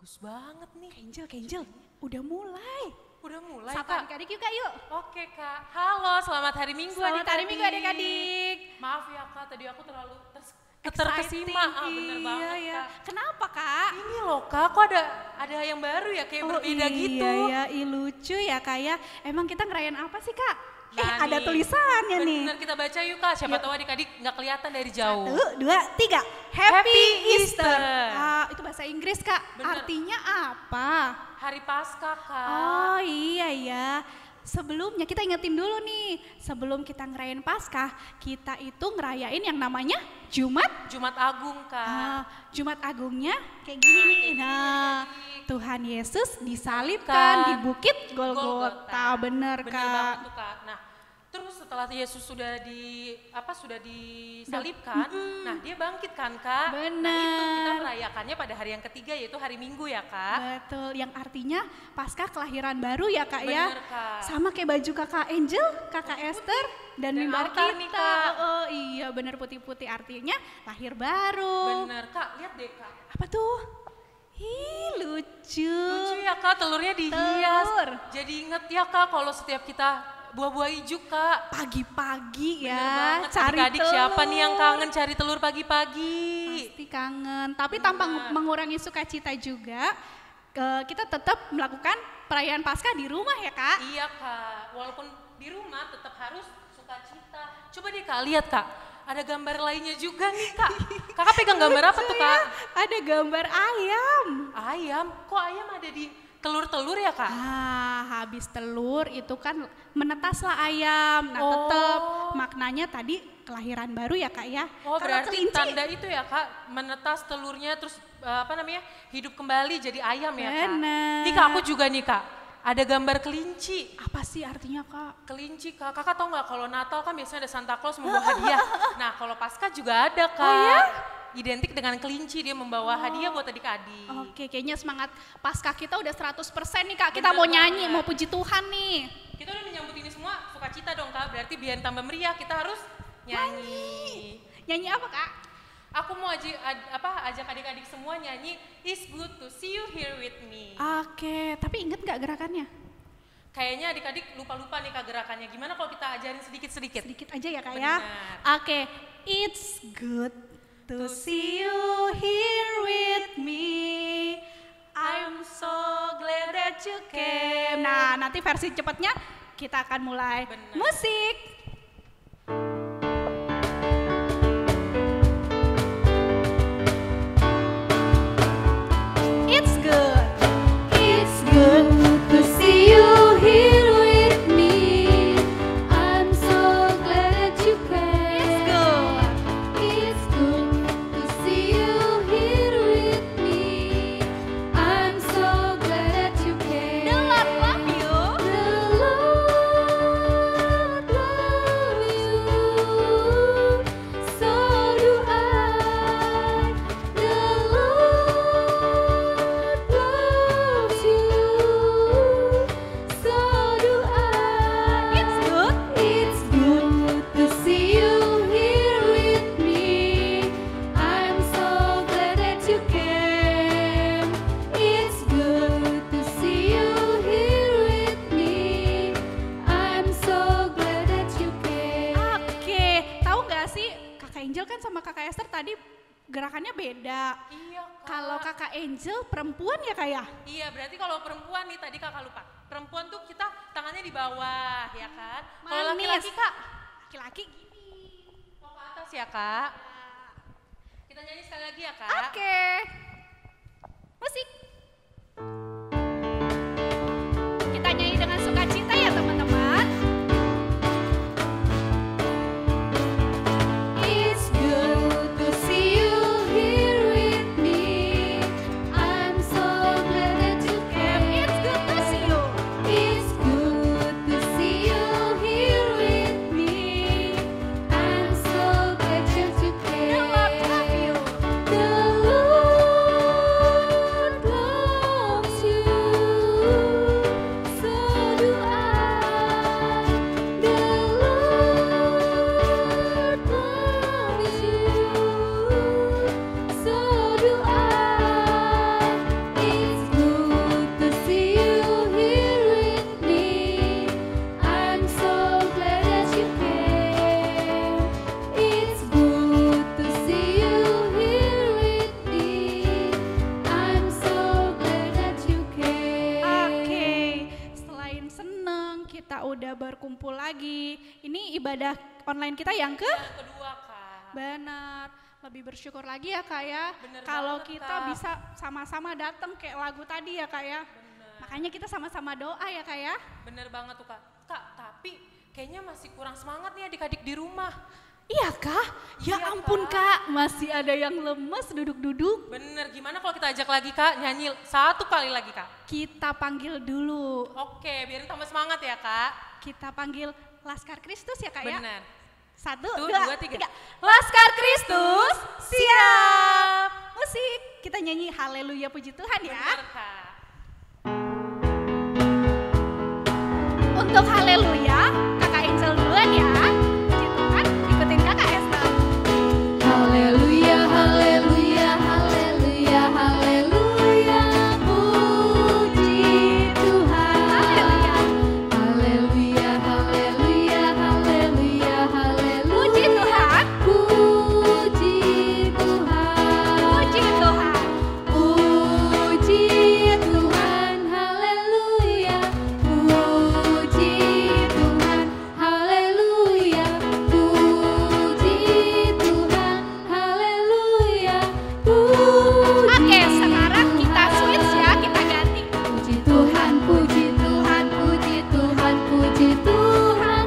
Bagus banget nih. Kenjel, udah mulai. Udah mulai Sapa Kak? adik-adik yuk Kak yuk. Oke Kak, halo selamat hari Minggu Selamat hari adik-adik. Minggu adik-adik. Maaf ya Kak, tadi aku terlalu Exciting, terkesima. Bener banget iya. Kak. Kenapa Kak? Ini loh Kak, kok ada yang baru ya, kayak berbeda gitu. Iya ya, lucu ya Kak ya. Emang kita ngerayain apa sih Kak? Nah ada nih, tulisannya nih. Bener, kita baca yuk Kak, siapa Yuk. tahu adik-adik nggak kelihatan dari jauh. 1, 2, 3. Happy Happy Easter. Easter. Itu bahasa Inggris Kak. Bener. Artinya apa? Hari Paskah Kak. Oh iya ya. Sebelumnya kita ingetin dulu nih, sebelum kita ngerayain Paskah, kita itu ngerayain yang namanya Jumat Jumat Agung Kak. Jumat Agungnya kayak gini nih. Nah, Tuhan Yesus disalibkan di Bukit Golgota. Bener Bener Kak. banget tuh Kak. Nah, terus setelah Yesus sudah disalibkan, nah dia bangkit kan Kak. Nah itu kita Bener. merayakannya pada hari yang ketiga yaitu hari Minggu ya Kak. Betul, yang artinya Paskah kelahiran baru ya Kak ya. Bener, Kak. Sama kayak baju Kakak Angel, Kakak Esther, dan Dan mimbar altar kita. nih, Kak. Oh iya bener putih-putih artinya lahir baru. Bener Kak, lihat deh Kak. Apa tuh? Ih lucu. Lucu ya Kak, telurnya dihias. Telur. Jadi inget ya Kak kalau setiap kita buah-buah hijau Kak. Pagi-pagi Bener ya, banget, cari adik-adik telur. siapa nih yang kangen cari telur pagi-pagi? Pasti kangen, tapi tanpa mengurangi sukacita juga, kita tetap melakukan perayaan Paskah di rumah ya Kak. Iya Kak, walaupun di rumah tetap harus sukacita. Coba deh Kak, lihat Kak, ada gambar lainnya juga nih Kak. Kakak pegang gambar apa tuh Lucu Kak? ya, ada gambar ayam. Ayam, kok ayam ada di telur-telur ya Kak? Habis telur itu kan menetaslah ayam. Nah, tetap maknanya tadi kelahiran baru ya Kak ya. Oh Kalau berarti kelinci, tanda itu ya Kak, menetas telurnya terus hidup kembali jadi ayam ya Kak? Bener. Nih Kak, aku juga nih Kak, ada gambar kelinci. apa sih artinya Kak? Kelinci Kak, kakak tau nggak kalau Natal kan biasanya ada Santa Claus membawa hadiah. Nah kalau Paskah juga ada Kak. Oh ya? Identik dengan kelinci, dia membawa hadiah buat adik-adik. Oke, kayaknya semangat Paskah kita udah 100% nih Kak. Kita mau Bener nyanyi, banget. mau puji Tuhan nih. Kita udah menyambut ini semua sukacita dong Kak, berarti biar tambah meriah kita harus nyanyi. Nyanyi apa Kak? Aku mau ajak adik-adik semua nyanyi It's good to see you here with me. Oke, tapi inget nggak gerakannya? Kayaknya adik-adik lupa-lupa nih Kak gerakannya. Gimana kalau kita ajarin sedikit-sedikit? Sedikit aja ya Kak ya. Benar. Oke, it's good to see you here with me. I'm so glad that you came. Nah, nanti versi cepatnya kita akan mulai. Benar. Musik. It's good. It's good to see you here with me. I'm so glad that you came. It's good to see you here with me. I'm so glad that you came. The Lord love you. The Lord love you. So do I. The Lord loves you. So do I. It's good. It's good to see you here with me. I'm so glad that you came. It's good to see you here with me. I'm so glad that you came. Oke, tahu nggak sih Kakak Angel kan sama Kakak Esther tadi gerakannya beda. Iya Kak. Kalau Kakak Angel perempuan ya Kak ya? Iya, berarti kalau perempuan nih tadi Kakak lupa. Perempuan tuh kita tangannya di bawah ya kan? Kalau Manis. laki-laki Kak, Laki-laki gini. mau ke atas ya Kak? Kita nyanyi sekali lagi ya Kak? Oke. Musik. Kita nyanyi dengan sukacita ya teman-teman. It's good to see you here with me. I'm so glad that you came. It's good to see you. It's good to see you here with me. I'm so glad that you came. The Lord love you. The Lord ini ibadah online kita yang Yang kedua Kak. benar. Lebih bersyukur lagi ya Kak ya. Bener Kalau banget, kita Kak. bisa sama-sama datang kayak lagu tadi ya Kak ya. Makanya kita sama-sama doa ya Kak ya. Bener banget tuh Kak. Kak, tapi kayaknya masih kurang semangat nih adik-adik di rumah. Iya Kak? Ya Iya, ampun Kak. Kak, masih ada yang lemes duduk-duduk. Bener, gimana kalau kita ajak lagi Kak, nyanyi satu kali lagi Kak? Kita panggil dulu. Oke, biar tambah semangat ya Kak. Kita panggil Laskar Kristus ya Kak ya. Bener. Satu, Tuh, dua, dua, tiga. tiga. Laskar Kristus, siap. Musik, kita nyanyi haleluya puji Tuhan ya. Bener Kak. Untuk haleluya, Kakak Angel duluan ya. Puji Tuhan, ikutin Kakak Esther. Haleluya, haleluya, haleluya, haleluya, puji Tuhan. Haleluya. Haleluya, haleluya, haleluya, haleluya. Puji Tuhan. Puji Tuhan. Puji Tuhan. Puji Tuhan, haleluya. Puji Tuhan, haleluya. Puji Tuhan, haleluya. Oke, sekarang kita switch ya, kita ganti. Puji Tuhan, puji Tuhan, puji Tuhan, puji Tuhan,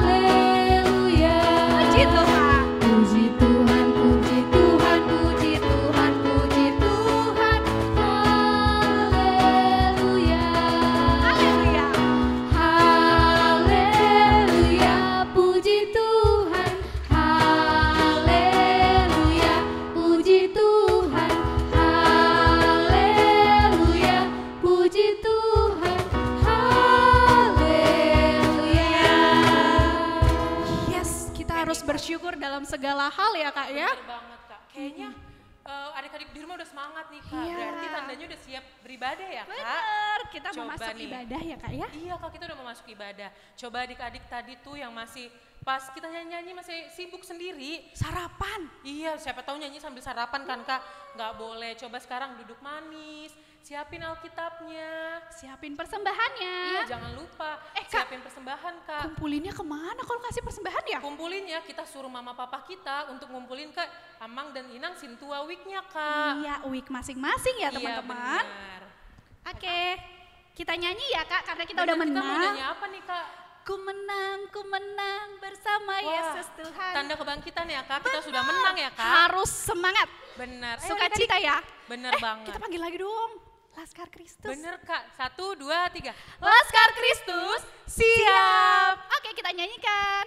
haleluya. Puji Tuhan. Puji Tuhan, puji Tuhan, puji Tuhan, puji Tuhan, haleluya. Haleluya. Haleluya, puji Tuhan, haleluya, puji Tuhan, haleluya, puji Tuhan, haleluya. Yes, kita harus bersyukur dalam segala hal ya Kak ya. Bener banget Kak. Kayaknya adik-adik di rumah udah semangat nih Kak. Iya. Berarti tandanya udah siap beribadah ya Kak? Bener, kita mau Coba masuk nih. ibadah ya Kak ya. Iya Kak, kita udah mau masuk ibadah. Coba adik-adik tadi tuh yang masih pas kita nyanyi-nyanyi masih sibuk sendiri. Sarapan. Iya, siapa tahu nyanyi sambil sarapan kan Kak? Nggak boleh. Coba sekarang duduk manis, siapin Alkitabnya. Siapin persembahannya. Iya, jangan lupa Kak. siapin persembahan Kak. Kumpulinnya kemana kalau kasih persembahan ya? Kumpulin ya, kita suruh mama papa kita untuk ngumpulin ke Amang dan Inang Sintua Week-nya Kak. Iya, week masing-masing ya teman-teman. Iya benar. Oke, kita nyanyi ya Kak, karena kita udah Benar, Kita mau menang. nyanyi apa nih Kak? Ku menang bersama Wah, Yesus Tuhan. Tanda kebangkitan ya Kak, kita sudah menang ya Kak. Harus semangat, Benar. Ayo, sukacita ya. Bener banget. Kita panggil lagi dong, Laskar Kristus. Bener Kak, 1, 2, 3. Laskar Kristus, siap. Oke, kita nyanyikan.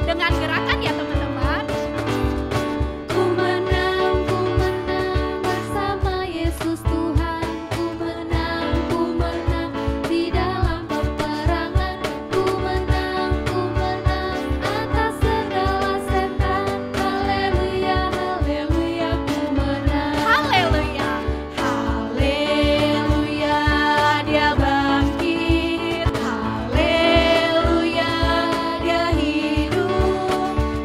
Dengan gerakan ya teman-teman. Ku menang bersama Yesus Tuhan. Ku menang di dalam peperangan. Ku menang atas segala setan. Haleluya, haleluya, ku menang. Haleluya. Haleluya, dia bangkit. Haleluya, dia hidup.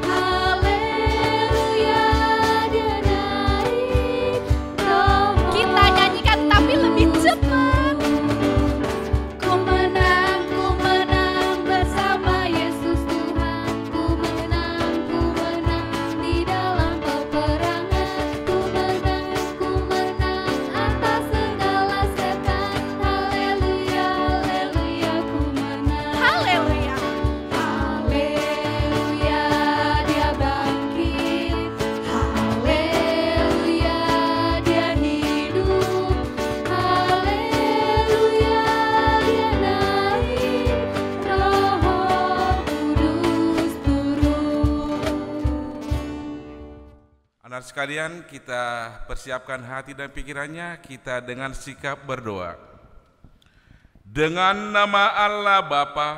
Haleluya, dia naik. Kita nyanyikan tapi lebih cepat. Ku menang bersama Yesus Tuhan. Ku menang di dalam peperangan. Ku menang atas segala setan. Haleluya, haleluya, ku menang. Haleluya. Haleluya, dia bangkit. Haleluya, dia hidup. Haleluya, dia naik. Roh Kudus turun. Anak sekalian, kita persiapkan hati dan pikirannya, kita dengan sikap berdoa. Dengan nama Allah Bapa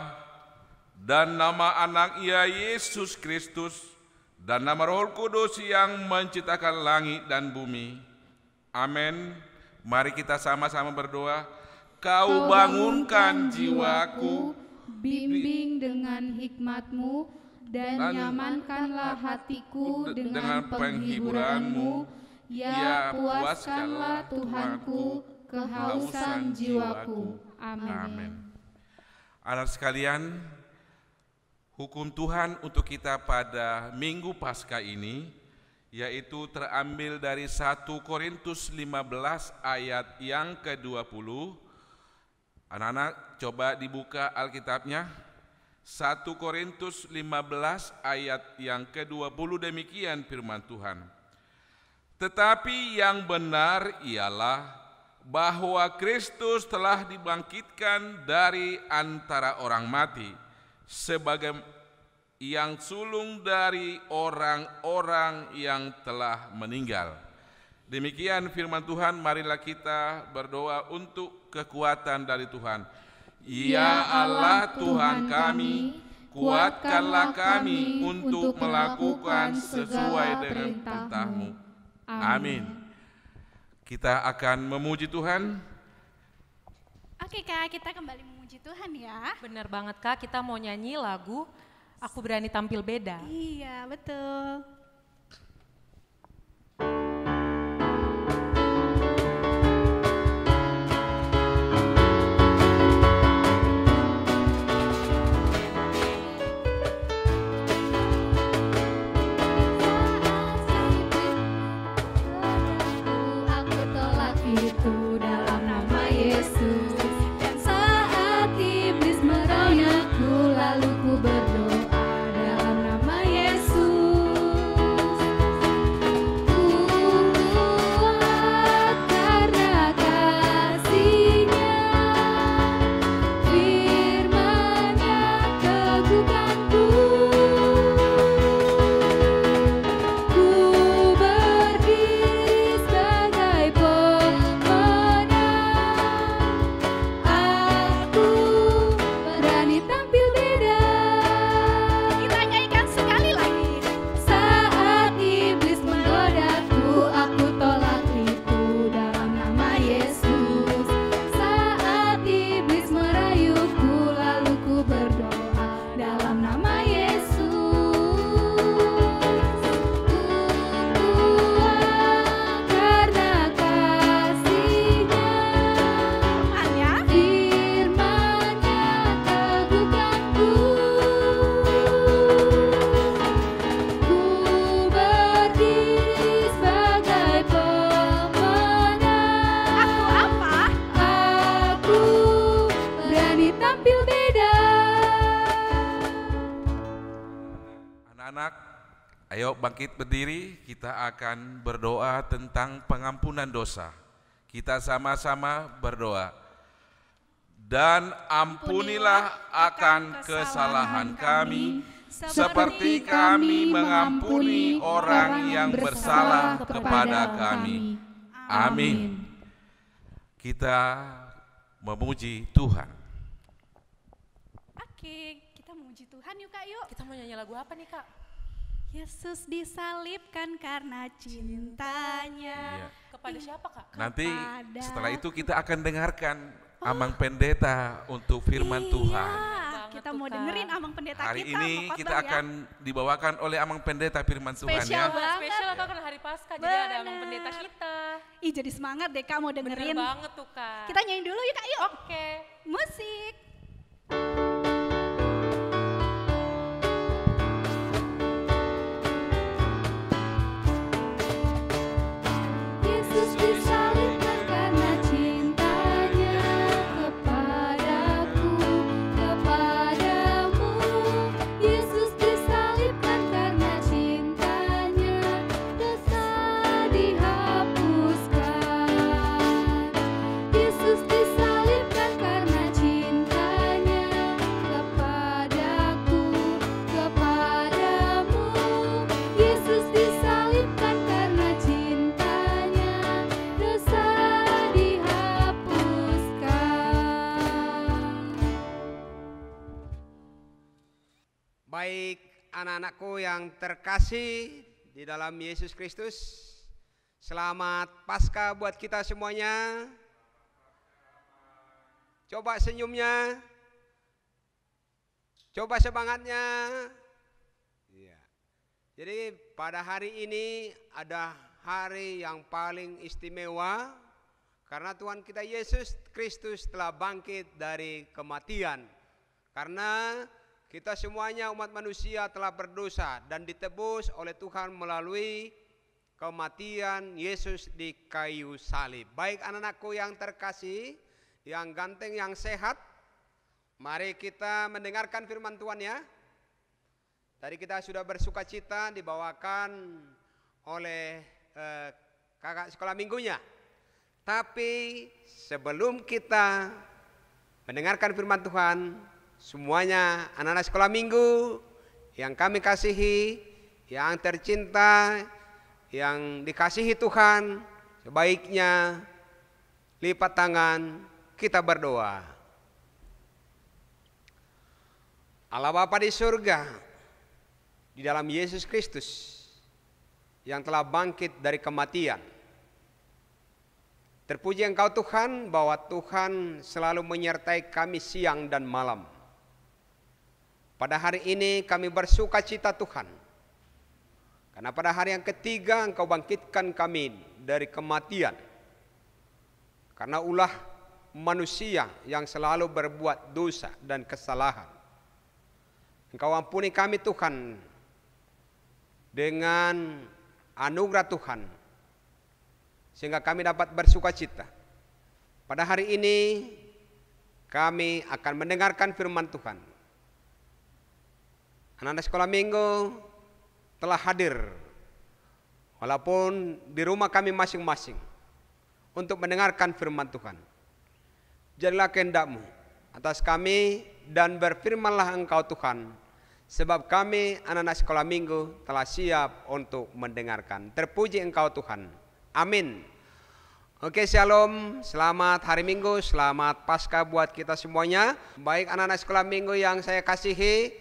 dan nama anak Ia Yesus Kristus dan nama Roh Kudus yang menciptakan langit dan bumi. Amin. Mari kita sama-sama berdoa. Kau bangunkan jiwaku, bimbing dengan hikmat-Mu dan Dan nyamankanlah hatiku dengan dengan penghiburan-Mu. Ya puaskanlah Tuhanku kehausan jiwaku. Amin. Anak sekalian, hukum Tuhan untuk kita pada Minggu Paskah ini yaitu terambil dari 1 Korintus 15 ayat yang ke-20. Anak-anak coba dibuka Alkitabnya. 1 Korintus 15 ayat yang ke-20, demikian firman Tuhan. Tetapi yang benar ialah bahwa Kristus telah dibangkitkan dari antara orang mati sebagai yang sulung dari orang-orang yang telah meninggal. Demikian firman Tuhan, marilah kita berdoa untuk kekuatan dari Tuhan. Ya Allah Tuhan kami, kuatkanlah kami untuk melakukan sesuai dengan perintah-Mu. Amin. Kita akan memuji Tuhan. Oke Kak, kita kembali memuji Tuhan ya. Bener banget Kak, kita mau nyanyi lagu Aku Berani Tampil Beda. Iya, betul. Aku tolak itu dalam nama Yesus. Dan saat iblis merayaku, lalu ku berdoa dalam nama Yesus. Kuat karena kasih-Nya, firman-Nya teguhkanku. Ku berdiri sebagai pemenang. Aku berani tampil beda. Kita nyanyikan sekali lagi. Saat iblis menggodaku, aku tolak itu dalam nama Yesus. Saat iblis merayuku, lalu ku berdoa dalam nama Yesus. Kuat karena kasih-Nya, Firman-Nya. firman-Nya teguhkanku. Ku berdiri sebagai pemenang. Aku apa? Aku berani tampil beda. Anak-anak, ayo bangkit berdiri, kita akan berdoa tentang pengampunan dosa. Kita sama-sama berdoa. Dan ampunilah akan kesalahan kami, seperti kami mengampuni orang yang bersalah kepada kami. Amin. Kita memuji Tuhan. Oke, kita memuji Tuhan yuk Kak, yuk. Kita mau nyanyi lagu apa nih Kak? Yesus disalibkan karena cintanya. Iya. Kepada siapa Kak? Nanti Kepada- setelah itu kita akan dengarkan Amang Pendeta untuk firman Tuhan. Iya, kita Banget mau tuh, dengerin Kak. Amang Pendeta Hari kita. ini mau kita khotbah ya. akan dibawakan oleh Amang Pendeta firman Tuhan Spesial ya. banget. Spesial Kak, karena hari Paskah, jadi ada Amang Bener. Pendeta kita. Ih, jadi semangat deh Kak mau Bener dengerin. banget tuh Kak. Kita nyanyi dulu yuk Kak, yuk. Oke. Musik. Yesus disalibkan karena cintanya kepadaku, kepadamu. Yesus disalibkan karena cintanya, dosa dihapuskan. Yesus disalibkan karena cintanya kepadaku, kepadamu. Yesus disalibkan karena cintanya, dosa dihapuskan. Baik anak-anakku yang terkasih di dalam Yesus Kristus, selamat Paskah buat kita semuanya. Coba senyumnya, coba semangatnya. Iya. Jadi pada hari ini ada hari yang paling istimewa karena Tuhan kita Yesus Kristus telah bangkit dari kematian. Karena kita semuanya umat manusia telah berdosa dan ditebus oleh Tuhan melalui kematian Yesus di kayu salib. Baik anak-anakku yang terkasih, yang ganteng, yang sehat, mari kita mendengarkan firman Tuhan ya. Tadi kita sudah bersuka cita dibawakan oleh kakak sekolah minggunya. Tapi sebelum kita mendengarkan firman Tuhan, semuanya anak-anak sekolah minggu yang kami kasihi, yang tercinta, yang dikasihi Tuhan, sebaiknya lipat tangan, kita berdoa. Allah Bapa di surga, di dalam Yesus Kristus yang telah bangkit dari kematian, terpuji Engkau Tuhan bahwa Tuhan selalu menyertai kami siang dan malam. Pada hari ini kami bersuka cita Tuhan, karena pada hari yang ketiga Engkau bangkitkan kami dari kematian. Karena ulah manusia yang selalu berbuat dosa dan kesalahan. Engkau ampuni kami Tuhan dengan anugerah Tuhan, sehingga kami dapat bersuka cita. Pada hari ini kami akan mendengarkan firman Tuhan. Anak-anak sekolah minggu telah hadir, walaupun di rumah kami masing-masing, untuk mendengarkan firman Tuhan. Jadilah kehendak-Mu atas kami dan berfirmanlah Engkau Tuhan, sebab kami anak-anak sekolah minggu telah siap untuk mendengarkan. Terpuji Engkau Tuhan. Amin. Oke, shalom. Selamat hari Minggu, selamat Paskah buat kita semuanya. Baik anak-anak sekolah minggu yang saya kasihi,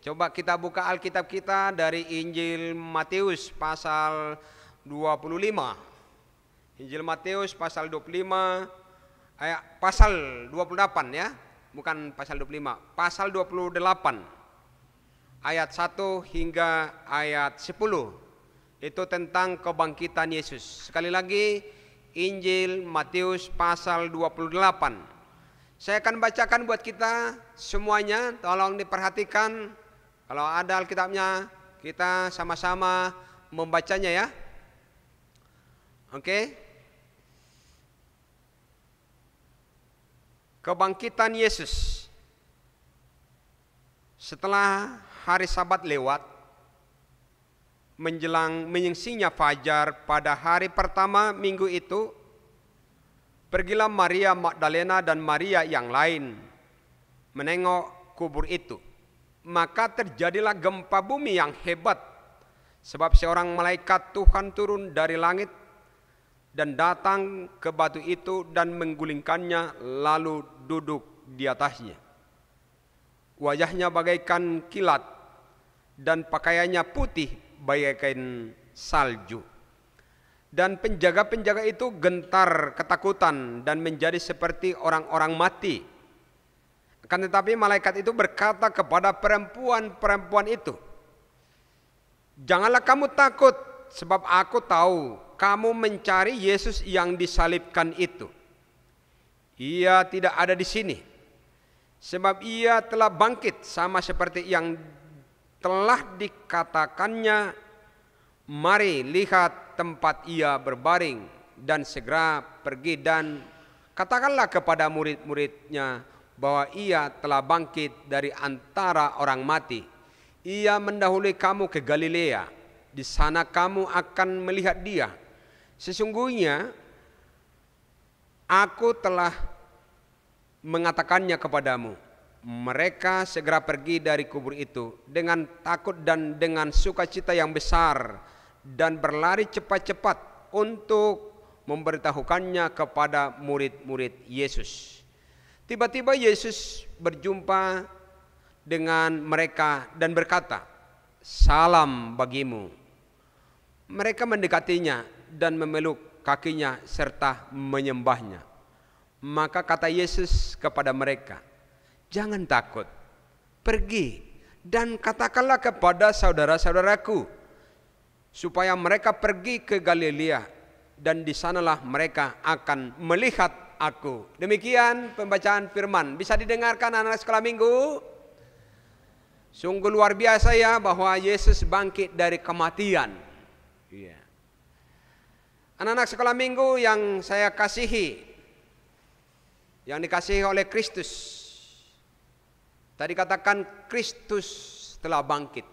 coba kita buka Alkitab kita dari Injil Matius pasal 25. Injil Matius pasal 25, pasal 28 ya, bukan pasal 25, pasal 28. Ayat 1 hingga ayat 10. Itu tentang kebangkitan Yesus. Sekali lagi, Injil Matius pasal 28. Saya akan bacakan buat kita semuanya, tolong diperhatikan. Kalau ada Alkitabnya, kita sama-sama membacanya ya. Oke. Kebangkitan Yesus. Setelah hari Sabat lewat, menjelang menyingsingnya fajar pada hari pertama minggu itu, pergilah Maria Magdalena dan Maria yang lain menengok kubur itu. Maka terjadilah gempa bumi yang hebat, sebab seorang malaikat Tuhan turun dari langit dan datang ke batu itu dan menggulingkannya lalu duduk di atasnya. Wajahnya bagaikan kilat dan pakaiannya putih bagaikan salju. Dan penjaga-penjaga itu gentar ketakutan dan menjadi seperti orang-orang mati. Akan tetapi malaikat itu berkata kepada perempuan-perempuan itu, "Janganlah kamu takut, sebab aku tahu kamu mencari Yesus yang disalibkan itu. Ia tidak ada di sini, sebab ia telah bangkit sama seperti yang telah dikatakannya. Mari lihat tempat ia berbaring, dan segera pergi dan katakanlah kepada murid-muridnya bahwa ia telah bangkit dari antara orang mati. Ia mendahului kamu ke Galilea, di sana kamu akan melihat dia. Sesungguhnya aku telah mengatakannya kepadamu." Mereka segera pergi dari kubur itu dengan takut dan dengan sukacita yang besar, dan berlari cepat-cepat untuk memberitahukannya kepada murid-murid Yesus. Tiba-tiba Yesus berjumpa dengan mereka dan berkata, "Salam bagimu." Mereka mendekatinya dan memeluk kakinya serta menyembahnya. Maka kata Yesus kepada mereka, "Jangan takut, pergi dan katakanlah kepada saudara-saudaraku supaya mereka pergi ke Galilea dan di sanalah mereka akan melihat aku. Demikian pembacaan firman. Bisa didengarkan anak-anak sekolah minggu? Sungguh luar biasa ya bahwa Yesus bangkit dari kematian. Iya. Anak-anak sekolah minggu yang saya kasihi, yang dikasihi oleh Kristus. Tadi katakan Kristus telah bangkit.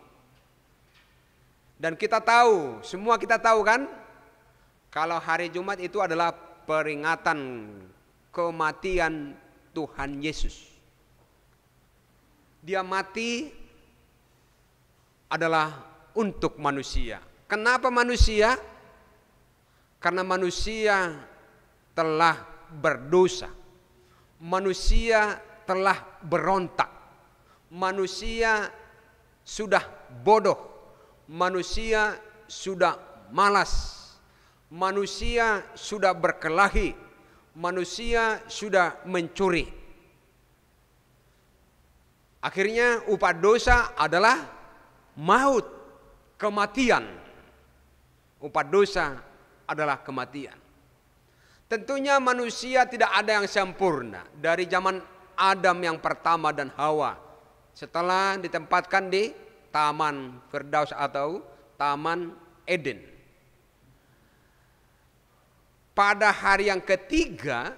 Dan kita tahu, semua kita tahu kan, kalau hari Jumat itu adalah peringatan kematian Tuhan Yesus. Dia mati adalah untuk manusia. Kenapa manusia? Karena manusia telah berdosa. Manusia telah berontak. Manusia sudah bodoh. Manusia sudah malas. Manusia sudah berkelahi. Manusia sudah mencuri. Akhirnya upah dosa adalah maut, kematian. Upah dosa adalah kematian. Tentunya manusia tidak ada yang sempurna. Dari zaman Adam yang pertama dan Hawa, setelah ditempatkan di Taman Firdaus atau Taman Eden. Pada hari yang ketiga,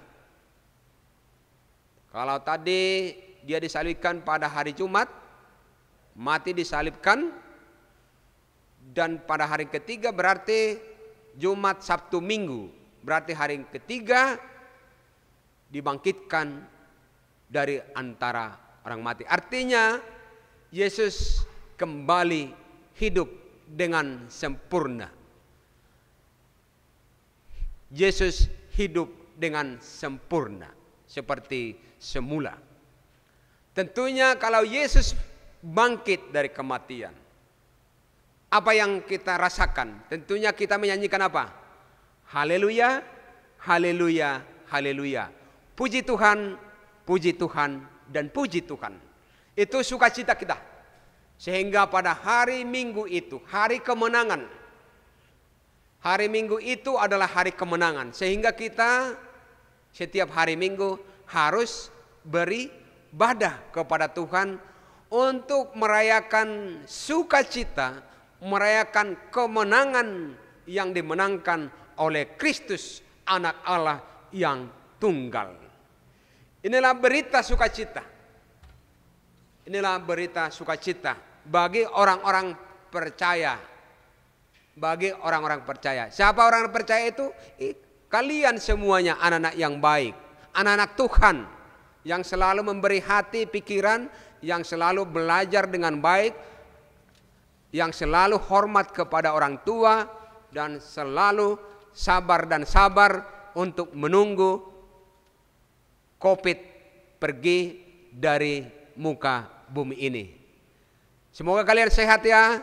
kalau tadi dia disalibkan pada hari Jumat, mati disalibkan, dan pada hari ketiga berarti Jumat, Sabtu, Minggu, berarti hari ketiga dibangkitkan dari antara orang mati. Artinya Yesus kembali hidup dengan sempurna. Yesus hidup dengan sempurna seperti semula. Tentunya kalau Yesus bangkit dari kematian, apa yang kita rasakan? Tentunya kita menyanyikan apa? Haleluya, haleluya, haleluya. Puji Tuhan, dan puji Tuhan. Itu sukacita kita. Sehingga pada hari Minggu itu, hari kemenangan. Hari Minggu itu adalah hari kemenangan. Sehingga kita setiap hari Minggu harus beribadah kepada Tuhan untuk merayakan sukacita, merayakan kemenangan yang dimenangkan oleh Kristus, anak Allah yang tunggal. Inilah berita sukacita. Inilah berita sukacita bagi orang-orang percaya. Bagi orang-orang percaya. Siapa orang percaya itu? Kalian semuanya anak-anak yang baik, anak-anak Tuhan yang selalu memberi hati, pikiran, yang selalu belajar dengan baik, yang selalu hormat kepada orang tua, dan selalu sabar dan sabar untuk menunggu COVID pergi dari muka bumi ini. Semoga kalian sehat ya.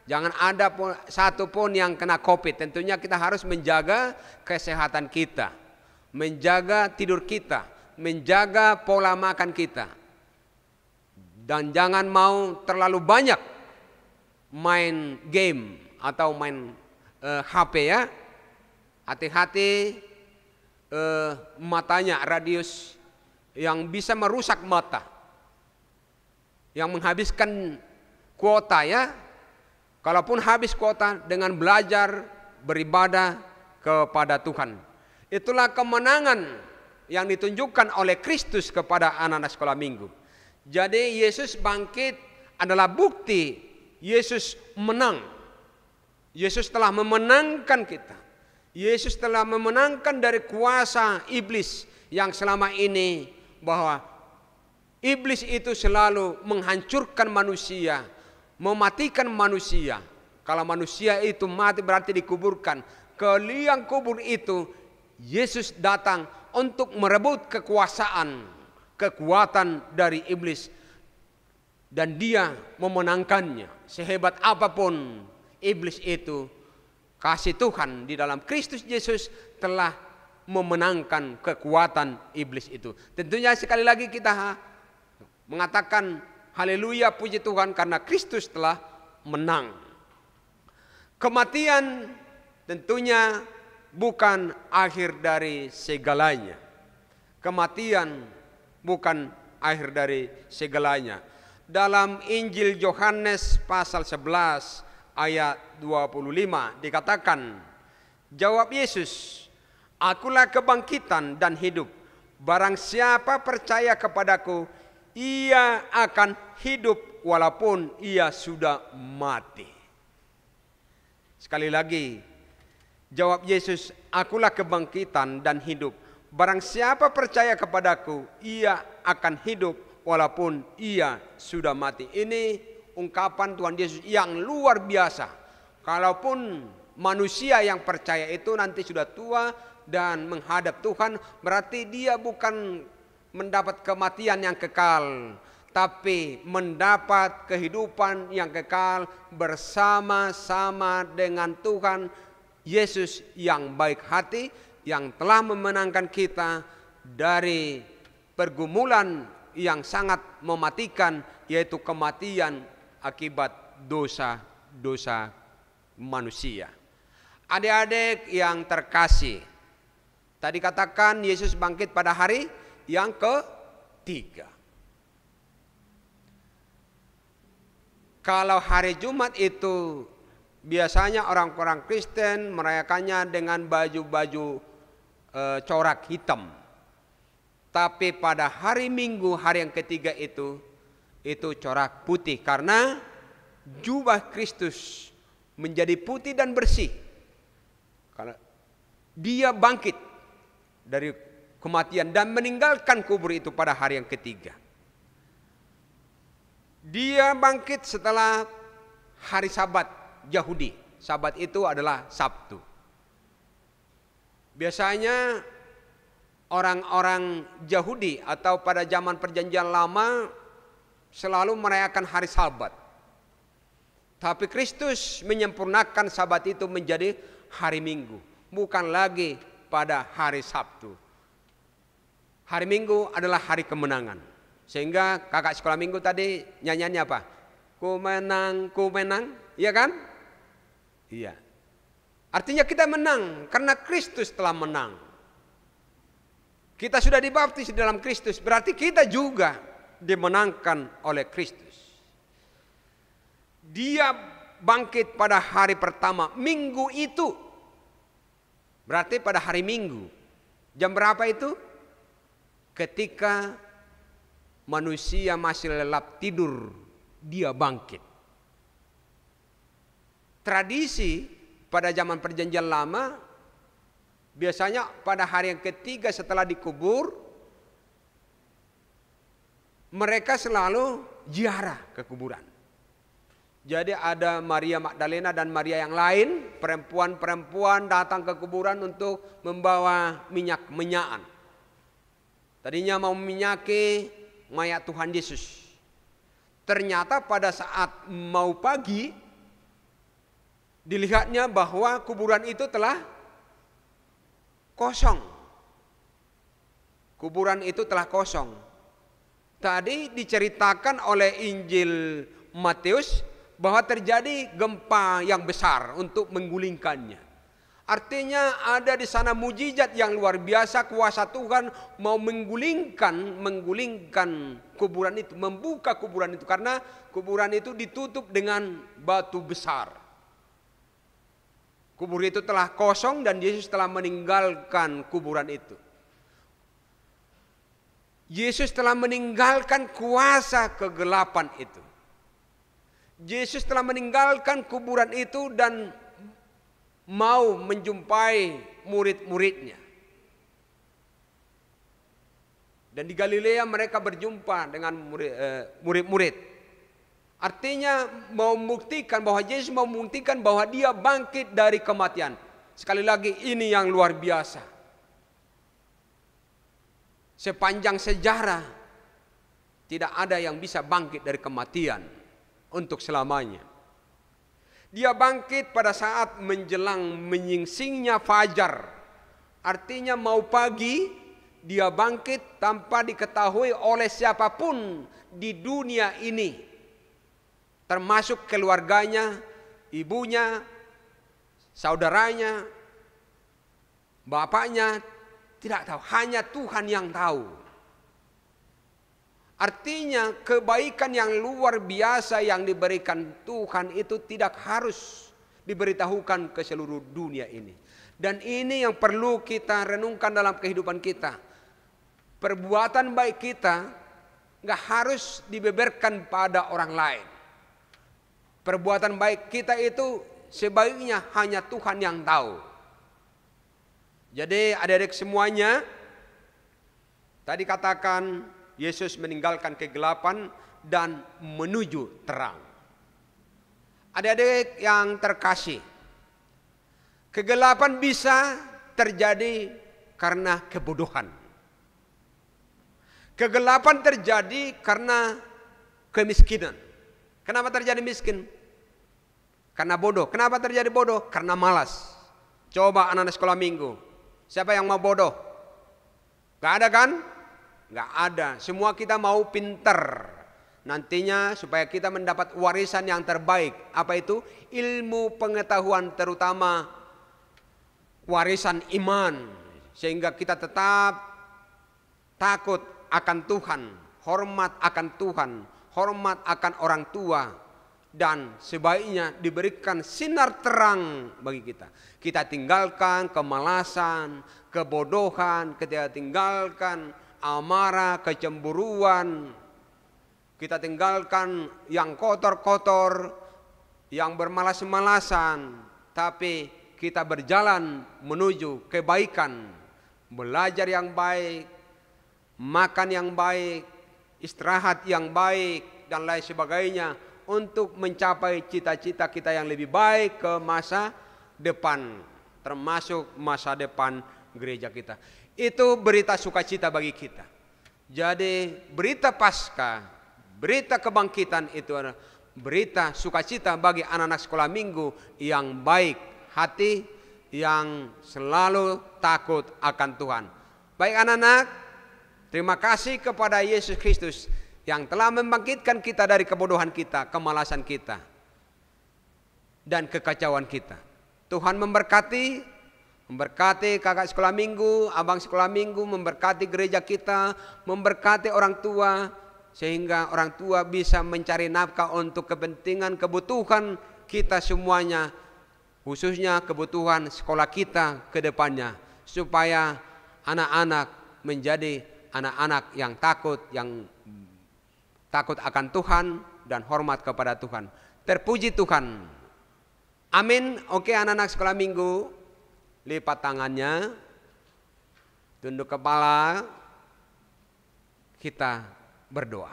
Jangan ada satu pun yang kena COVID. Tentunya kita harus menjaga kesehatan kita, menjaga tidur kita, menjaga pola makan kita. Dan jangan mau terlalu banyak main game atau main HP ya. Hati-hati matanya, radius yang bisa merusak mata, yang menghabiskan kuota ya. Kalaupun habis kuota dengan belajar, beribadah kepada Tuhan. Itulah kemenangan yang ditunjukkan oleh Kristus kepada anak-anak sekolah minggu. Jadi Yesus bangkit adalah bukti Yesus menang. Yesus telah memenangkan kita. Yesus telah memenangkan dari kuasa iblis yang selama ini, bahwa iblis itu selalu menghancurkan manusia, mematikan manusia. Kalau manusia itu mati berarti dikuburkan. Ke liang kubur itu Yesus datang untuk merebut kekuasaan, kekuatan dari iblis, dan dia memenangkannya. Sehebat apapun iblis itu, kasih Tuhan di dalam Kristus Yesus telah memenangkan kekuatan iblis itu. Tentunya sekali lagi kita mengatakan haleluya, puji Tuhan, karena Kristus telah menang. kematian tentunya bukan akhir dari segalanya. Kematian bukan akhir dari segalanya. Dalam Injil Yohanes pasal 11 ayat 25 dikatakan, jawab Yesus, akulah kebangkitan dan hidup. Barang siapa percaya kepadaku, ia akan hidup walaupun ia sudah mati. Sekali lagi, jawab Yesus, akulah kebangkitan dan hidup. Barang siapa percaya kepadaku, ia akan hidup walaupun ia sudah mati. Ini ungkapan Tuhan Yesus yang luar biasa. Kalaupun manusia yang percaya itu nanti sudah tua dan menghadap Tuhan, berarti dia bukan mendapat kematian yang kekal, tapi mendapat kehidupan yang kekal bersama-sama dengan Tuhan Yesus yang baik hati, yang telah memenangkan kita dari pergumulan yang sangat mematikan, yaitu kematian akibat dosa-dosa manusia. Adik-adik yang terkasih, tadi katakan Yesus bangkit pada hari yang ketiga. Kalau hari Jumat itu biasanya orang-orang Kristen merayakannya dengan baju-baju corak hitam. Tapi pada hari Minggu, hari yang ketiga itu corak putih, karena jubah Kristus menjadi putih dan bersih. Karena dia bangkit dari kematian dan meninggalkan kubur itu pada hari yang ketiga. Dia bangkit setelah hari Sabat Yahudi. Sabat itu adalah Sabtu. Biasanya orang-orang Yahudi atau pada zaman perjanjian lama selalu merayakan hari Sabat. Tapi Kristus menyempurnakan Sabat itu menjadi hari Minggu, bukan lagi pada hari Sabtu. Hari Minggu adalah hari kemenangan. Sehingga kakak sekolah minggu tadi nyanyiannya apa? Ku menang, iya kan? Iya. Artinya kita menang karena Kristus telah menang. Kita sudah dibaptis di dalam Kristus, berarti kita juga dimenangkan oleh Kristus. Dia bangkit pada hari pertama minggu itu. Berarti pada hari Minggu. Jam berapa itu? Ketika manusia masih lelap tidur, dia bangkit. Tradisi pada zaman perjanjian lama, biasanya pada hari yang ketiga setelah dikubur, mereka selalu ziarah ke kuburan. Jadi ada Maria Magdalena dan Maria yang lain, perempuan-perempuan datang ke kuburan untuk membawa minyak menyan. Tadinya mau minyaki mayat Tuhan Yesus. Ternyata pada saat mau pagi, dilihatnya bahwa kuburan itu telah kosong. Kuburan itu telah kosong. Tadi diceritakan oleh Injil Matius bahwa terjadi gempa yang besar untuk menggulingkannya. Artinya ada di sana mujizat yang luar biasa, kuasa Tuhan mau menggulingkan kuburan itu, membuka kuburan itu, karena kuburan itu ditutup dengan batu besar. Kubur itu telah kosong dan Yesus telah meninggalkan kuburan itu. Yesus telah meninggalkan kuasa kegelapan itu. Yesus telah meninggalkan kuburan itu dan mau menjumpai murid-muridnya. Dan di Galilea mereka berjumpa dengan murid-murid. Artinya mau membuktikan bahwa Yesus mau membuktikan bahwa dia bangkit dari kematian. Sekali lagi, ini yang luar biasa. Sepanjang sejarah tidak ada yang bisa bangkit dari kematian untuk selamanya. Dia bangkit pada saat menjelang menyingsingnya fajar. Artinya mau pagi, dia bangkit tanpa diketahui oleh siapapun di dunia ini. Termasuk keluarganya, ibunya, saudaranya, bapaknya tidak tahu, hanya Tuhan yang tahu. Artinya kebaikan yang luar biasa yang diberikan Tuhan itu tidak harus diberitahukan ke seluruh dunia ini. Dan ini yang perlu kita renungkan dalam kehidupan kita. Perbuatan baik kita nggak harus dibeberkan pada orang lain. Perbuatan baik kita itu sebaiknya hanya Tuhan yang tahu. Jadi adik-adik semuanya, tadi katakan Yesus meninggalkan kegelapan dan menuju terang. Adik-adik yang terkasih, kegelapan bisa terjadi karena kebodohan. Kegelapan terjadi karena kemiskinan. Kenapa terjadi miskin? Karena bodoh. Kenapa terjadi bodoh? Karena malas. Coba anak-anak sekolah minggu, siapa yang mau bodoh? Gak ada kan? Gak ada. Semua kita mau pinter. Nantinya supaya kita mendapat warisan yang terbaik. Apa itu? Ilmu pengetahuan, terutama warisan iman. Sehingga kita tetap takut akan Tuhan, hormat akan Tuhan, hormat akan orang tua, dan sebaiknya diberikan sinar terang bagi kita. Kita tinggalkan kemalasan, kebodohan, kita tinggalkan amarah, kecemburuan, kita tinggalkan yang kotor-kotor, yang bermalas-malasan, tapi kita berjalan menuju kebaikan, belajar yang baik, makan yang baik, istirahat yang baik, dan lain sebagainya untuk mencapai cita-cita kita yang lebih baik ke masa depan, termasuk masa depan gereja kita. Itu berita sukacita bagi kita. Jadi berita Paskah, berita kebangkitan itu adalah berita sukacita bagi anak-anak sekolah minggu yang baik hati, yang selalu takut akan Tuhan. Baik anak-anak, terima kasih kepada Yesus Kristus yang telah membangkitkan kita dari kebodohan kita, kemalasan kita, dan kekacauan kita. Tuhan memberkati kakak sekolah minggu, abang sekolah minggu, memberkati gereja kita, memberkati orang tua, sehingga orang tua bisa mencari nafkah untuk kepentingan kebutuhan kita semuanya, khususnya kebutuhan sekolah kita ke depannya, supaya anak-anak menjadi anak-anak yang takut akan Tuhan dan hormat kepada Tuhan. Terpuji Tuhan. Amin. Oke anak-anak sekolah minggu, lipat tangannya, tunduk kepala, kita berdoa.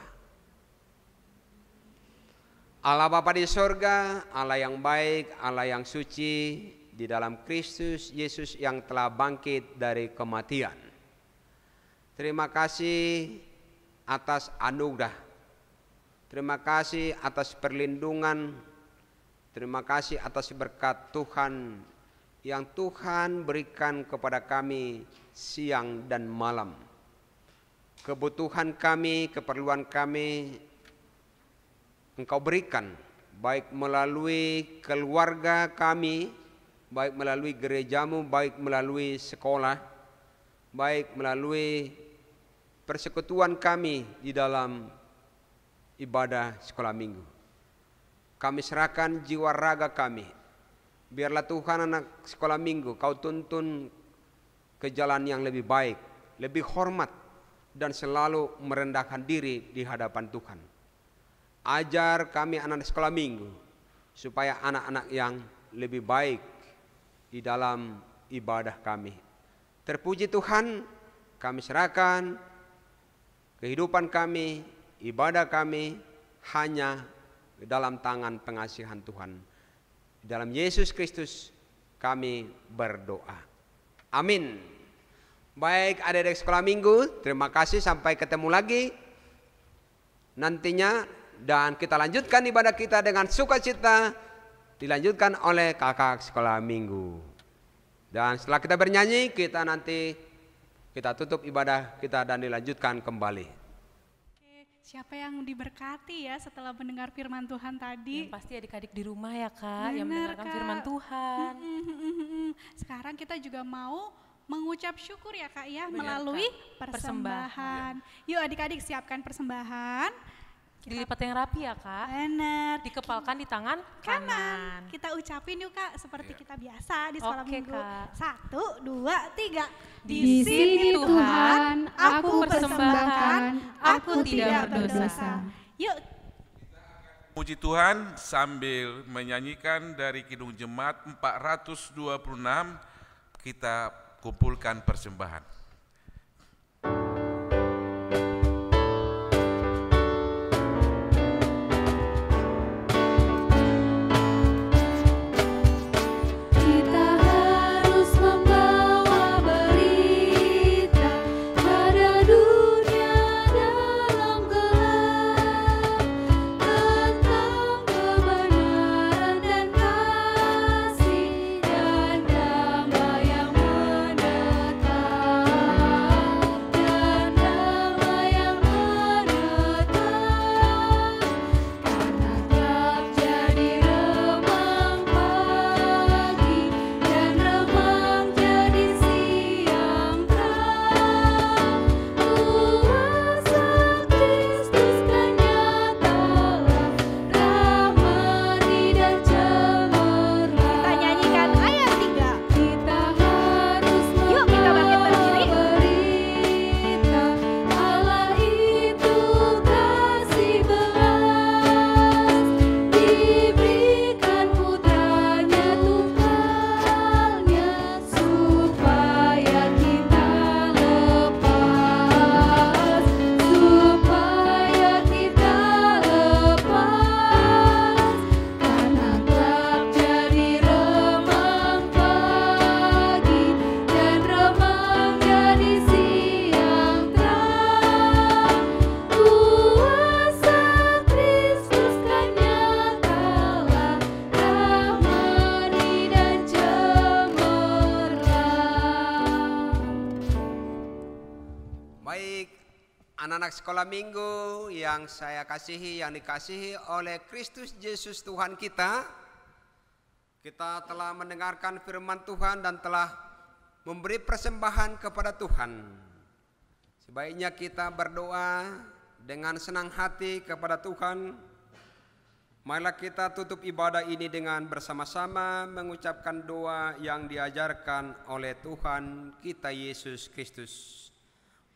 Allah Bapa di sorga, Allah yang baik, Allah yang suci, di dalam Kristus Yesus yang telah bangkit dari kematian. Terima kasih atas anugerah. Terima kasih atas perlindungan. Terima kasih atas berkat Tuhan yang Tuhan berikan kepada kami siang dan malam. Kebutuhan kami, keperluan kami Engkau berikan, baik melalui keluarga kami, baik melalui gerejamu, baik melalui sekolah, baik melalui persekutuan kami di dalam ibadah sekolah minggu. Kami serahkan jiwa raga kami. Biarlah Tuhan anak sekolah minggu Kau tuntun ke jalan yang lebih baik, lebih hormat, dan selalu merendahkan diri di hadapan Tuhan. Ajar kami anak sekolah minggu supaya anak-anak yang lebih baik di dalam ibadah kami. Terpuji Tuhan, kami serahkan kehidupan kami, ibadah kami hanya di dalam tangan pengasihan Tuhan. Di dalam Yesus Kristus kami berdoa. Amin. Baik adik-adik sekolah minggu, terima kasih, sampai ketemu lagi nantinya, dan kita lanjutkan ibadah kita dengan sukacita, dilanjutkan oleh kakak sekolah minggu. Dan setelah kita bernyanyi, kita tutup ibadah kita dan dilanjutkan kembali. siapa yang diberkati ya setelah mendengar firman Tuhan tadi? Yang pasti adik-adik di rumah ya Kak, yang Benar, mendengarkan Kak. firman Tuhan. Sekarang kita juga mau mengucap syukur ya Kak ya, Benar, melalui Kak. persembahan. Yuk adik-adik siapkan persembahan. Dilipat yang rapi ya Kak, Benar. dikepalkan di tangan kanan. Kita ucapin yuk Kak, seperti kita biasa di sekolah Oke, minggu. Kak. 1, 2, 3. Di sini Tuhan, aku persembahkan, aku tidak berdosa. Yuk, Puji Tuhan sambil menyanyikan dari Kidung Jemaat 426, kita kumpulkan persembahan. Kita harus membawa berita pada dunia dalam gelap tentang kebenaran dan kasih dan damai yang menetap dan damai yang menetap karena gelap jadi remang pagi dan remang jadi siang terang kuasa Kristus kan nyatalah rahmati dan cemerlang. kita nyanyikan ayat 3. Kita harus Yuk, kita bangkit berdiri. berita Allah itu kasih belas diberikan putranya Tuhannya supaya kita lepas karena gelap jadi remang pagi dan remang jadi siang terang kuasa Kristus kan nyatalah rahmati dan cemerlang. Baik, anak-anak sekolah minggu yang saya kasihi, yang dikasihi oleh Kristus Yesus Tuhan kita telah mendengarkan firman Tuhan dan telah memberi persembahan kepada Tuhan. Sebaiknya kita berdoa dengan senang hati kepada Tuhan. Marilah kita tutup ibadah ini dengan bersama-sama mengucapkan doa yang diajarkan oleh Tuhan kita Yesus Kristus.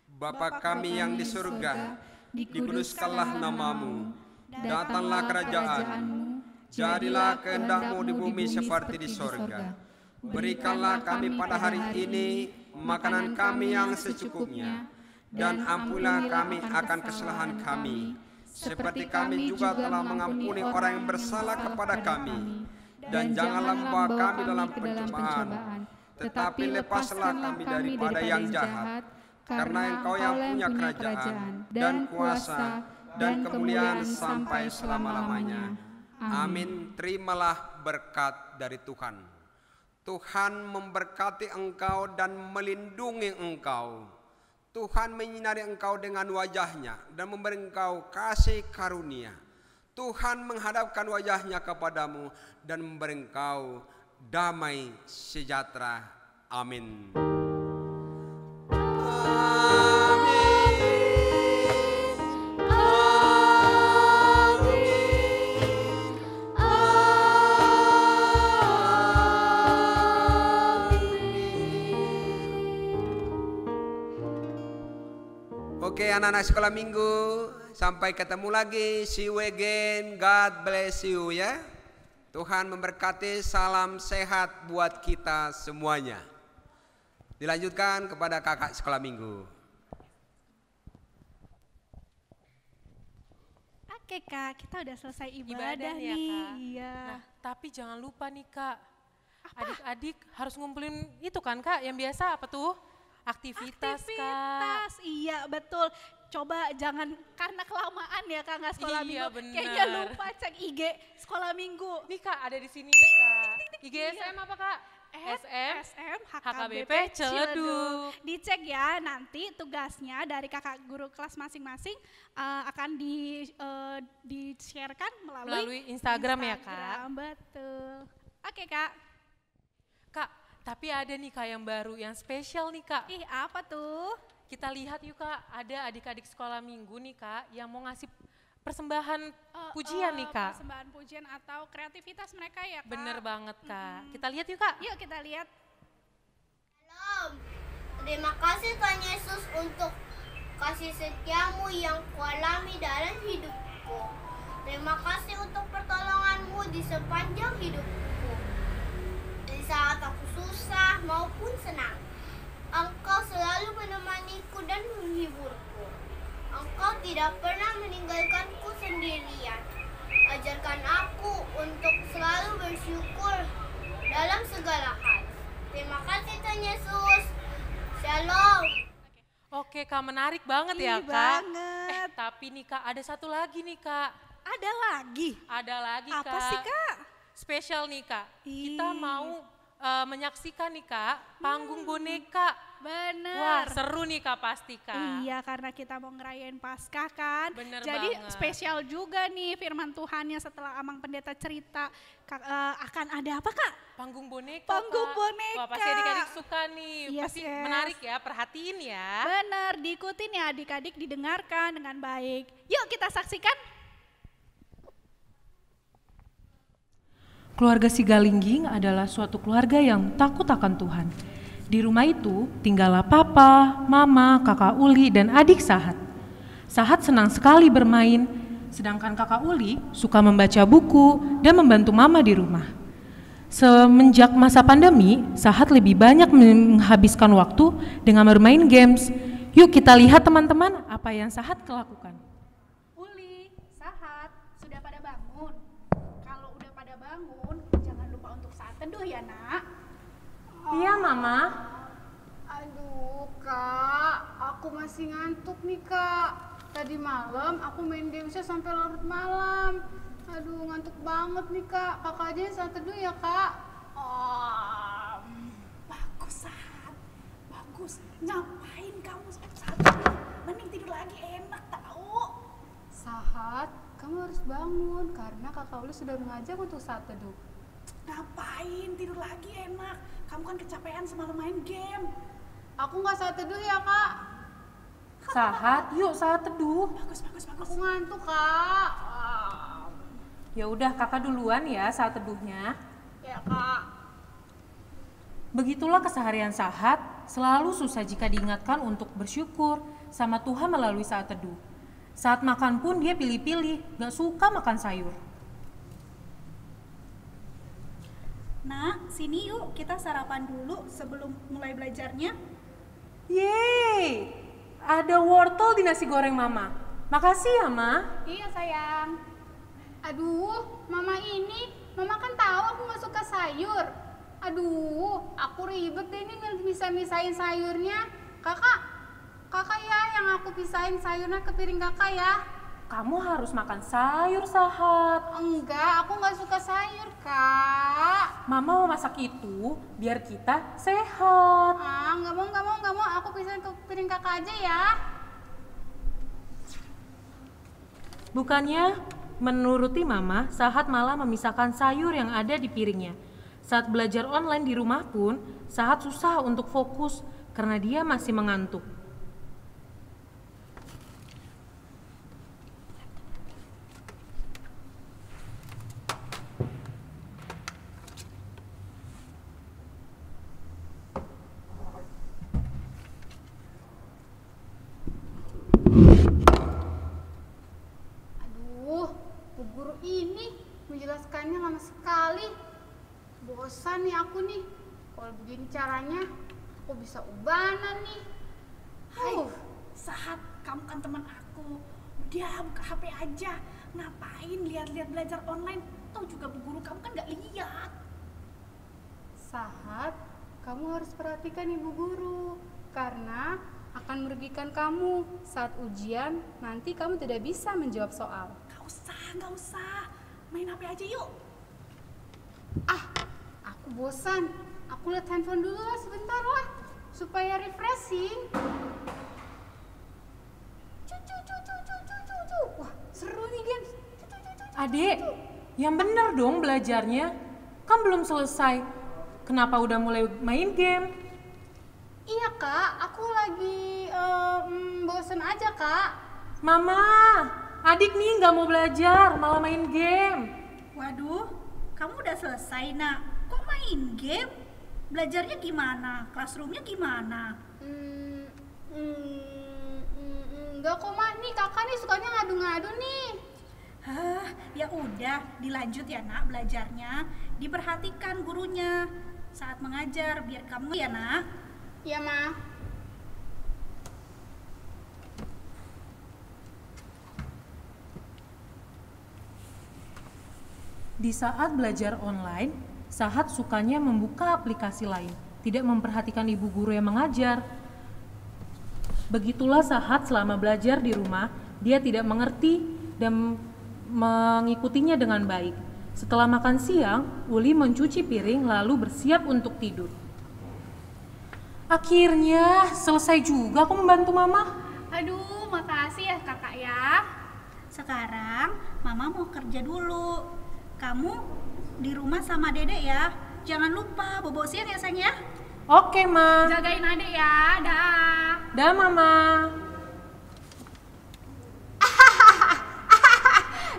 Bapa kami yang di surga, dikuduskanlah namamu, datanglah kerajaanmu, jadilah kehendak-Mu di bumi seperti di sorga. Berikanlah kami pada hari ini makanan kami yang secukupnya, dan ampunilah kami akan kesalahan kami, seperti kami juga telah mengampuni orang yang bersalah kepada kami. Dan janganlah membawa kami dalam pencobaan, tetapi lepaslah kami daripada yang jahat. Karena Engkau yang punya kerajaan dan kuasa dan kemuliaan sampai selama-lamanya. Amin. Terimalah berkat dari Tuhan. Tuhan memberkati engkau dan melindungi engkau. Tuhan menyinari engkau dengan wajahnya dan memberi engkau kasih karunia. Tuhan menghadapkan wajahnya kepadamu dan memberi engkau damai sejahtera. Amin. Oke, anak-anak sekolah minggu, sampai ketemu lagi. See you again. God bless you ya. Tuhan memberkati, salam sehat buat kita semuanya. Dilanjutkan kepada kakak sekolah minggu. Oke Kak, kita udah selesai ibadah Ibadah ya, nih. Kak. Iya. Nah, tapi jangan lupa nih Kak, adik-adik harus ngumpulin itu kan Kak, yang biasa apa tuh? Aktivitas Kak. Aktivitas, iya betul. coba jangan karena kelamaan ya Kak nggak sekolah Iya, minggu. bener. Kayaknya lupa cek IG sekolah minggu. Nih Kak, ada di sini nih Kak. IGSM apa Kak? SM HKBP Ciledug. Dicek ya, nanti tugasnya dari kakak guru kelas masing-masing akan di-sharekan Melalui Instagram ya, Kak? Betul. Oke Kak. Kak, tapi ada nih Kak yang baru, yang spesial nih Kak. Ih apa tuh? Kita lihat yuk Kak, ada adik-adik sekolah minggu nih Kak yang mau ngasih persembahan pujian nih Kak. Persembahan pujian atau kreativitas mereka ya Kak. Bener banget Kak. Kita lihat yuk Kak. Yuk kita lihat. Shalom. Terima kasih Tuhan Yesus untuk kasih setiamu yang kualami dalam hidupku. Terima kasih untuk pertolonganmu di sepanjang hidupku. Di saat aku susah maupun senang, Engkau selalu menemaniku dan menghiburku. Engkau tidak pernah meninggalkanku sendirian. Ajarkan aku untuk selalu bersyukur dalam segala hal. Terima kasih Tuhan Yesus. Shalom. Oke Kak, menarik banget ya Ih, Kak. banget. Tapi nih Kak, ada satu lagi nih Kak. Ada lagi. Ada lagi Kak. Apa sih Kak? Spesial nih Kak. Ih. Kita mau menyaksikan nih Kak, panggung boneka. Bener. Wah, seru nih Kak pasti Kak. Iya, karena kita mau ngerayain Paskah kan. Bener Jadi banget. spesial juga nih firman Tuhannya setelah Amang Pendeta cerita akan ada apa Kak? Panggung boneka Panggung Kak. boneka. Wah, pasti adik-adik suka nih. Yes, Pasti yes. menarik ya, perhatiin ya. Bener, diikutin ya adik-adik, didengarkan dengan baik. Yuk kita saksikan. Keluarga Sigalingging adalah suatu keluarga yang takut akan Tuhan. Di rumah itu tinggallah papa, mama, kakak Uli, dan adik Sahat. Sahat senang sekali bermain, sedangkan kakak Uli suka membaca buku dan membantu mama di rumah. Semenjak masa pandemi, Sahat lebih banyak menghabiskan waktu dengan bermain games. Yuk kita lihat teman-teman apa yang Sahat lakukan. Uli, Sahat, sudah pada bangun? Kalau udah pada bangun, jangan lupa untuk saat teduh ya nak. Iya mama. Aduh kak, aku masih ngantuk nih kak. Tadi malam aku main gamesnya sampai larut malam. Aduh ngantuk banget nih kak. Kakak aja yang saat teduh ya kak. Bagus Sahat, bagus. Ngapain kamu saat teduh? Mending tidur lagi, enak tahu. Sahat, kamu harus bangun karena kakak Uli sudah mengajak untuk saat teduh. Ngapain tidur lagi enak? Kamu kan kecapean semalam main game. Aku nggak saat teduh ya kak. Sahat, yuk saat teduh. Bagus. Aku ngantuk kak. Ya udah kakak duluan ya saat teduhnya. Ya kak. Begitulah keseharian Sahat, selalu susah jika diingatkan untuk bersyukur sama Tuhan melalui saat teduh. Saat makan pun dia pilih-pilih, gak suka makan sayur. Nak, sini yuk kita sarapan dulu sebelum mulai belajarnya. Yeay, ada wortel di nasi goreng mama. Makasih ya ma. Iya sayang. Aduh, mama kan tahu aku nggak suka sayur. Aduh, aku ribet deh ini misahin sayurnya. Kakak ya yang aku pisahin sayurnya ke piring kakak ya. Kamu harus makan sayur Sahat. Enggak, aku nggak suka sayur kak. Mama mau masak itu biar kita sehat. Nggak mau. Aku pisahin ke piring kakak aja ya. Bukannya menuruti mama, Sahat malah memisahkan sayur yang ada di piringnya. Saat belajar online di rumah pun, Sahat susah untuk fokus karena dia masih mengantuk. Aduh, bu guru ini menjelaskannya lama sekali. Bosan nih aku nih. Kalau begini caranya, aku bisa ubanan nih. Sahat, kamu kan teman aku. Udah buka HP aja. Ngapain lihat-lihat belajar online? Tahu juga bu guru kamu kan nggak lihat. Sahat, kamu harus perhatikan ibu guru. Karena akan merugikan kamu. Saat ujian, nanti kamu tidak bisa menjawab soal. Gak usah. Main HP aja yuk. Aku bosan. Aku lihat handphone dulu lah sebentar lah, supaya refreshing. Wah, seru nih games. Adek, yang bener dong belajarnya. Kan belum selesai. Kenapa udah mulai main game? Iya kak, aku lagi bosen aja kak. Mama, adik nih nggak mau belajar, malah main game. Waduh, kamu udah selesai nak. Kok main game? Belajarnya gimana? Classroomnya gimana? Enggak kok mak, nih kakak nih sukanya ngadu-ngadu nih. Ya udah, dilanjut ya nak belajarnya. Diperhatikan gurunya saat mengajar biar kamu ya nak. Iya mah. Di saat belajar online, Sahat sukanya membuka aplikasi lain, tidak memperhatikan ibu guru yang mengajar. Begitulah Sahat selama belajar di rumah, dia tidak mengerti dan mengikutinya dengan baik. Setelah makan siang, Uli mencuci piring lalu bersiap untuk tidur. Akhirnya selesai juga aku membantu Mama. Aduh, makasih ya kakak ya. Sekarang mama mau kerja dulu. Kamu di rumah sama dedek ya. Jangan lupa bobo siang ya sayang ya. Oke, Ma. Jagain adek ya. Dah. Dah, Mama.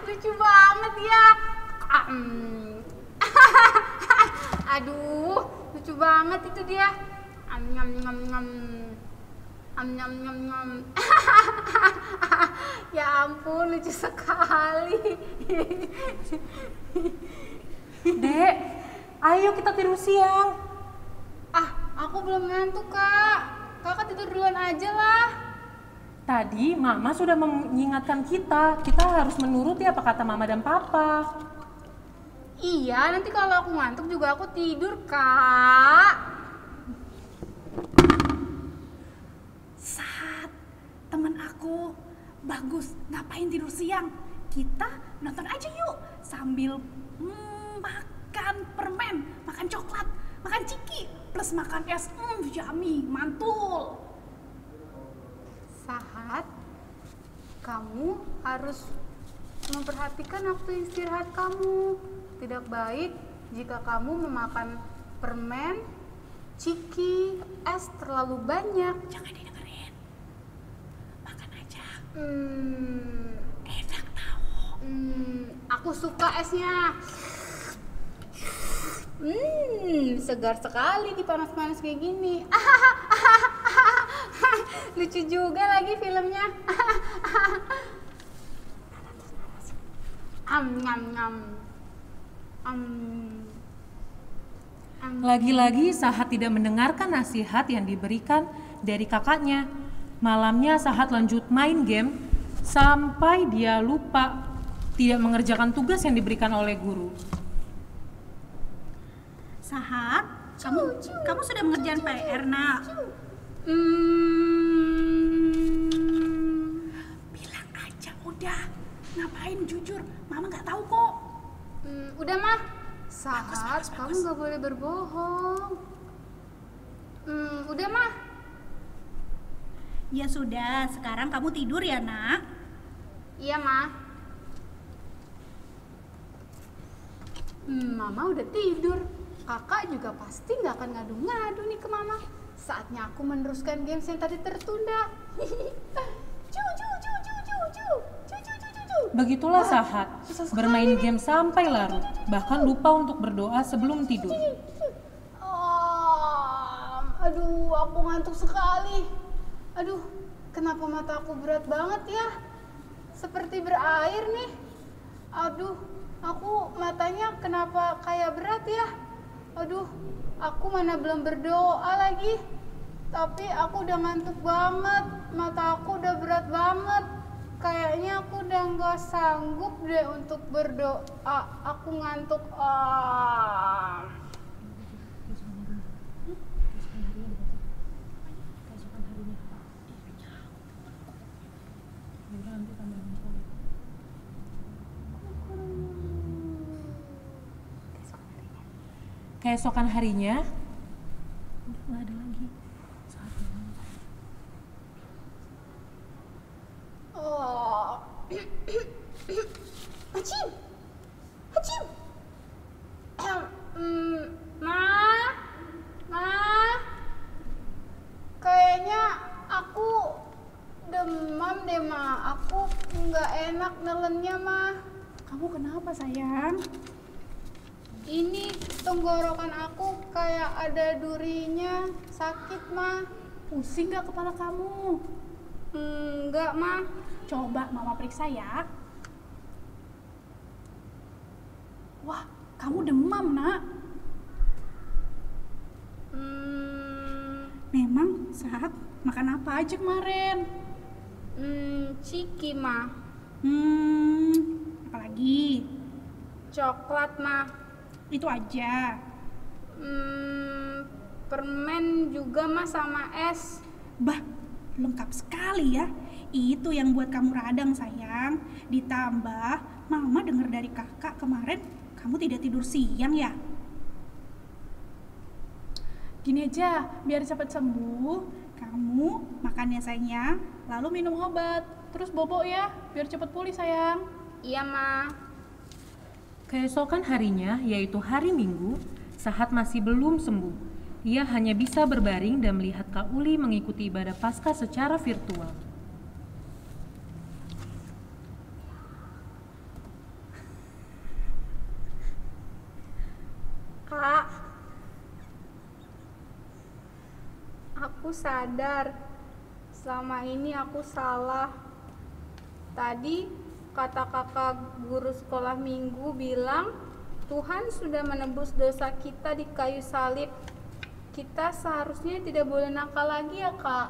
Lucu banget ya. Aduh, lucu banget itu dia. Nyam nyam nyam. Nyam nyam nyam. Ya ampun, lucu sekali. Dek, ayo kita tidur siang. Aku belum ngantuk kak. Kakak tidur duluan aja lah. Tadi Mama sudah mengingatkan kita harus menuruti apa kata Mama dan Papa. Iya, nanti kalau aku ngantuk juga aku tidur kak. Saat temen aku bagus, ngapain tidur siang? Kita nonton aja yuk sambil makan permen, makan coklat, makan ciki, plus makan es yummy, mantul. Sahat, kamu harus memperhatikan waktu istirahat kamu. Tidak baik jika kamu memakan permen, ciki, es terlalu banyak. Jangan didengerin, makan aja. Enak tahu. Aku suka esnya. Segar sekali di panas-panas kayak gini. Lucu juga lagi filmnya. Nyam nyam. Lagi-lagi Sahat tidak mendengarkan nasihat yang diberikan dari kakaknya. Malamnya Sahat lanjut main game sampai dia lupa tidak mengerjakan tugas yang diberikan oleh guru. Sahat, kamu sudah mengerjakan PR nak? Bilang aja udah. Ngapain jujur? Mama nggak tahu kok. Udah mah. Sahat, Bagus. kamu nggak boleh berbohong. Udah mah. Ya sudah, sekarang kamu tidur ya nak. Iya mah. Mama udah tidur. Kakak juga pasti nggak akan ngadu-ngadu nih ke mama. Saatnya aku meneruskan games yang tadi tertunda. Begitulah Sahat bermain game sampai larut, bahkan lupa untuk berdoa sebelum tidur. Aduh, aku ngantuk sekali. Aduh, kenapa mata aku berat banget ya? Seperti berair nih. Aduh, aku matanya kenapa kayak berat ya? Aduh, aku mana belum berdoa lagi. Tapi aku udah ngantuk banget. Mata aku udah berat banget. Kayaknya aku udah gak sanggup deh untuk berdoa. Aku ngantuk. Keesokan harinya, nggak ada lagi. Oh. Hacim. Hacim. Ma. Kayaknya aku demam deh, Ma. Aku nggak enak nelennya, Ma. Kamu kenapa sayang? Ini tenggorokan aku kayak ada durinya, sakit, Ma. Pusing gak kepala kamu? Enggak, Ma. Coba mama periksa ya. Wah, kamu demam, Nak. Memang saat makan apa aja kemarin? Ciki, Ma. Apalagi? Coklat, Ma. Itu aja. Permen juga, Ma, sama es. Bah, lengkap sekali ya. Itu yang buat kamu radang sayang. Ditambah mama dengar dari kakak kemarin kamu tidak tidur siang ya. Gini aja, biar cepat sembuh, kamu makan ya sayang, lalu minum obat. Terus bobo ya, biar cepat pulih sayang. Iya, Ma. Keesokan harinya, yaitu hari Minggu, Sahat masih belum sembuh. Ia hanya bisa berbaring dan melihat Kak Uli mengikuti ibadah Paskah secara virtual. Kak, aku sadar selama ini aku salah. Tadi kata kakak guru sekolah minggu bilang Tuhan sudah menebus dosa kita di kayu salib. Kita seharusnya tidak boleh nakal lagi ya, Kak.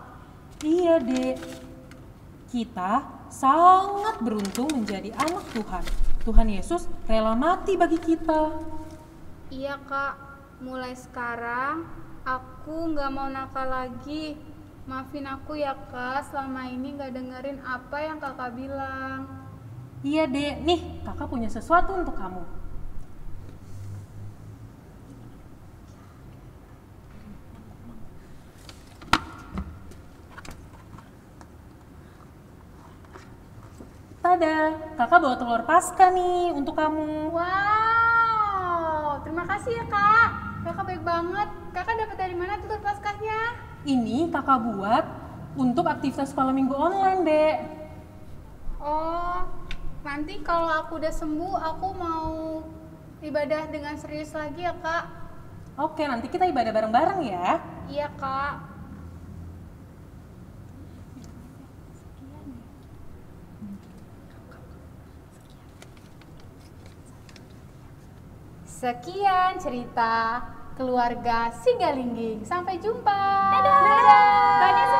Iya, Dek. Kita sangat beruntung menjadi anak Tuhan. Tuhan Yesus rela mati bagi kita. Iya, Kak. Mulai sekarang aku nggak mau nakal lagi. Maafin aku ya, Kak. Selama ini nggak dengerin apa yang kakak bilang. Iya, Dek. Nih, kakak punya sesuatu untuk kamu. Tada, kakak bawa telur Paskah nih untuk kamu. Wow, terima kasih ya, Kak. Kakak baik banget. Kakak dapat dari mana telur Paskahnya? Ini kakak buat untuk aktivitas sekolah minggu online, Dek. Oh, nanti kalau aku udah sembuh, aku mau ibadah dengan serius lagi ya, Kak. Oke, nanti kita ibadah bareng-bareng ya. Iya, Kak. Sekian cerita keluarga Sigalingging. Sampai jumpa. Dadah. Dadah.